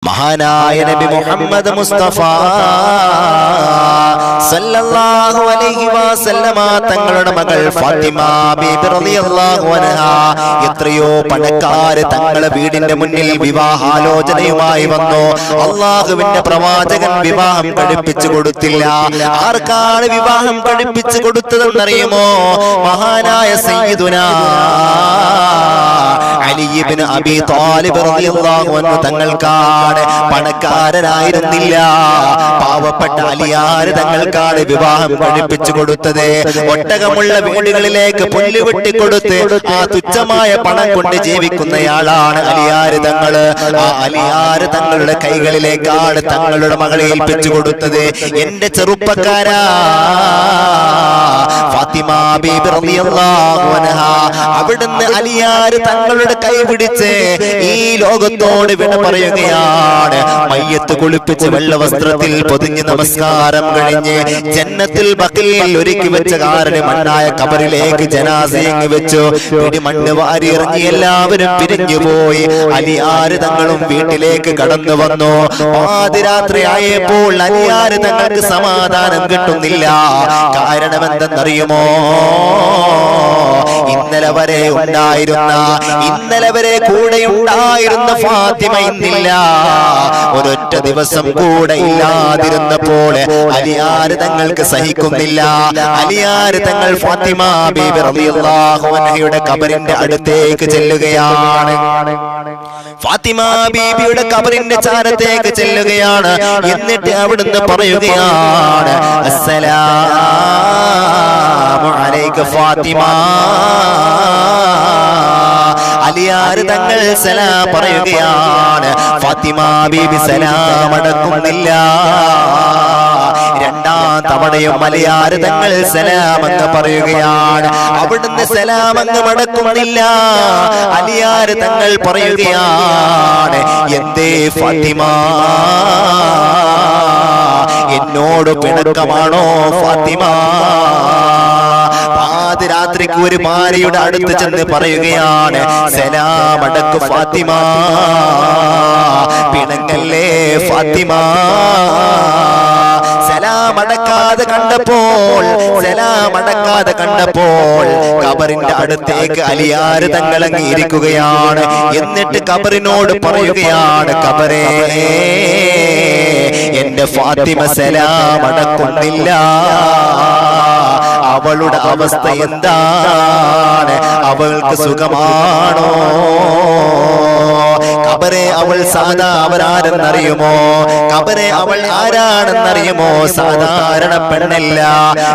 മഹാനായ നബി മുഹമ്മദ് മുസ്തഫ സല്ലല്ലാഹു അലൈഹി വസല്ലമ തങ്ങളുടെ മകൾ ഫാത്തിമ ബീബി റളിയല്ലാഹു അൻഹ എത്രയോ പണക്കാര് തങ്ങളുടെ വീടിന്റെ മുന്നിൽ വിവാഹാലോചനയുമായി വന്നു. അല്ലാഹുവിന്റെ പ്രവാചകൻ വിവാഹം കഴിപ്പിച്ചു കൊടുത്തില്ല. ആർക്കാണ് വിവാഹം കഴിപ്പിച്ചു കൊടുത്തതെന്നറിയുമോ? മഹാനായ സയ്യിദുനാ അലി ഇബ്നു അബീ ത്വാലിബ് റളിയല്ലാഹു അൻഹു തങ്ങൾക്കാണ്. പണക്കാരനായിരുന്നില്ല, പാവപ്പെട്ട അലിയാര് തങ്ങൾക്കാണ് വിവാഹം കഴിപ്പിച്ചു കൊടുത്തത്. ഒട്ടകമുള്ള വീടുകളിലേക്ക് പുല്ല് വെട്ടിക്കൊടുത്ത് ആ തുച്ഛമായ പണം കൊണ്ട് ജീവിക്കുന്നയാളാണ് അലിയാര് തങ്ങള്. ആ അലിയാര് തങ്ങളുടെ കൈകളിലേക്കാണ് തങ്ങളുടെ മകളെ ഏൽപ്പിച്ചു കൊടുത്തത്. എന്റെ ചെറുപ്പക്കാരാ, ഫാത്തിമ ബീബി റളിയല്ലാഹു അൻഹ അവിടുന്ന് അലിയാര് തങ്ങളുടെ കൈ പിടിച്ച് ഈ ലോകത്തോട് വിട പറയുകയാണ്. മയ്യത്ത് കുളിപ്പിച്ച് വെള്ള വസ്ത്രത്തിൽ പൊതിഞ്ഞ് നമസ്കാരം കഴിഞ്ഞ് ജന്നത്തിൽ ബഖീൽ ഒരുക്കി വെച്ച കാരണം മണ്ണായ ഖബറിലേക്ക് ജനാസയെ വെച്ചു. പിടി മണ്ണ് വാരി ഇറങ്ങി എല്ലാവരും പിരിഞ്ഞുപോയി. അലിയാര് തങ്ങളും വീട്ടിലേക്ക് കടന്നു വന്നു. പാതിരാത്രി ആയപ്പോൾ അലിയാര് തങ്ങൾക്ക് സമാധാനം കിട്ടുന്നില്ല. കാരണം എന്തെന്നറിയുമോ? ഇന്നലെ വരെ കൂടെ ഉണ്ടായിരുന്ന ഫാത്തിമ ഇന്നില്ല. ഒരൊറ്റ ദിവസം കൂടെ ഇല്ലാതിരുന്നപ്പോൾ അലിയാര് തങ്ങൾക്ക് സഹിക്കുന്നില്ല. അലിയാര് തങ്ങൾ ഫാത്തിമ ബീബി റളിയല്ലാഹു അൻഹയുടെ ഖബറിന്റെ അടുത്തേക്ക് ചെല്ലുകയാണ്. ഫാത്തിമ ബീബിയുടെ ഖബറിന്റെ ചാരത്തേക്ക് ചെല്ലുകയാണ്. എന്നിട്ട് അവിടുന്ന് പറയുകയാണ്, അസ്സലാമു അലൈക ഫാത്തിമ. അലിയാര് തങ്ങൾ സലാം പറയുകയാണ്. ഫാത്തിമ ബീബി സലാം അടക്കുന്നില്ല. രണ്ടാം തവണയും അലിയാര് തങ്ങൾ സലാം എന്ന് പറയുകയാണ്. അവിടുന്ന് സലാം അങ്ങ് മടക്കുന്നില്ല. അലിയാര് തങ്ങൾ പറയുകയാണ്, എന്തേ ഫാത്തിമ, എന്നോട് പിണക്കമാണോ ഫാത്തിമ? പാതിരാത്രിക്ക് ഒരു ഭാര്യയുടെ അടുത്ത് ചെന്ന് പറയുകയാണ്, സലാം അടക്ക് ഫാത്തിമ, പിണങ്ങല്ലേ ഫാത്തിമ. സലാം അടക്കാതെ കണ്ടപ്പോൾ ഖബറിന്റെ അടുത്തേക്ക് അലിയാര് തങ്ങൾ അങ്ങിയിരിക്കുകയാണ്. എന്നിട്ട് ഖബറിനോട് പറയുകയാണ്, ഖബറേ, എന്റെ ഫാത്തിമ സലാം അടക്കുന്നില്ല. അവളുടെ അവസ്ഥ എന്താണ്? അവൾക്ക് സുഖമാണോ? ഖബറേ, അവൾ സാധാ അവരാരെന്നറിയുമോ? ഖബറേ, അവൾ ആരാണെന്നറിയുമോ? സാധാരണ പെണ്ണല്ല.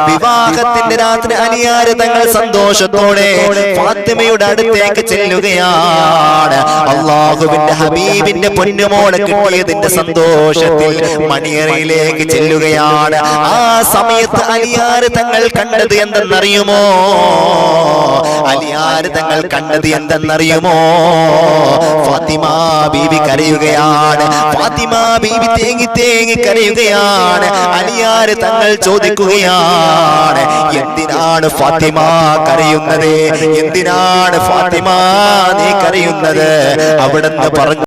വിവാഹത്തിന്റെ രാത്രി അലിയാര് തങ്ങൾ സന്തോഷത്തോടെ ഫാത്തിമയുടെ അടുത്തേക്ക് ചെല്ലുകയാണ്. അല്ലാഹുവിന്റെ ഹബീബിന്റെ പൊന്നുമോളെ കിട്ടിയതിന്റെ സന്തോഷത്തിൽ മണിയറയിലേക്ക് ചെല്ലുകയാണ്. ആ സമയത്ത് അലിയാര് തങ്ങൾ കണ്ടത് എന്തെന്നറിയുമോ? അലിയാര് തങ്ങൾ കണ്ടത് എന്തെന്നറിയുമോ? ഫാത്തിമ ബീബി കരയുകയാണ്. ഫാത്തിമ ബീബി തേങ്ങി തേങ്ങി കരയുകയാണ്. അലിയാര് തങ്ങൾ ചോദിക്കുകയാണ്, എന്തിനാണ് ഫാത്തിമ കരയുന്നത്? എന്തിനാണ് ഫാത്തിമ നീ കരയുന്നത്? അവിടുന്ന് പറഞ്ഞു,